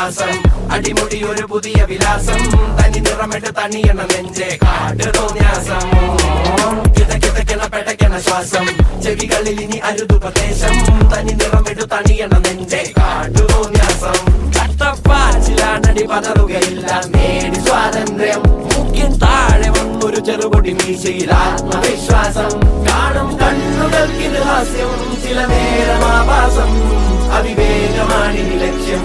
ശ്വാസം അടിമുടി ഒരു പുതിയ വിലാസം തനി നിറമിട്ട് തണിയണ നെഞ്ചെ കാട് തോന്യാസം കിതക്കിതക്കണ പെടക്കണ ശ്വാസം ചെവികളിൽ ഇനി അരുതുപദേശം തനി നിറമിട്ട് തണിയണ നെഞ്ചെ കാട് തോന്യാസം കട്ടപ്പാച്ചിലാണടി പതറുകയില്ല നേടി സ്വാതന്ത്ര്യം മുഖ്യൻ താഴെ വന്നൊരു ചെറുപൊടി മീശയിൽ ആത്മവിശ്വാസം കാണും കണ്ണുകൾക്കിത് ഹാസ്യം ചില നേരം ആഭാസം അവിവേകമാണി ലക്ഷ്യം